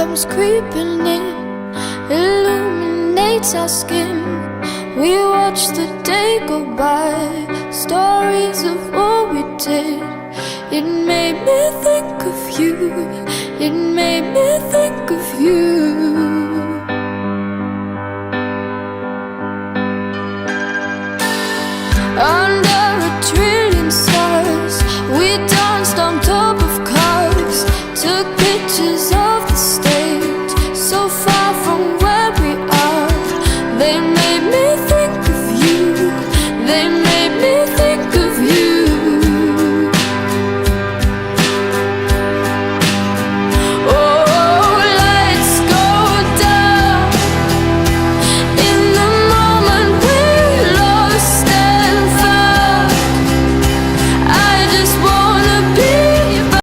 comes creeping in, illuminates our skin. We watch the day go by, stories of what we did. It made me think of you, it made me think of you.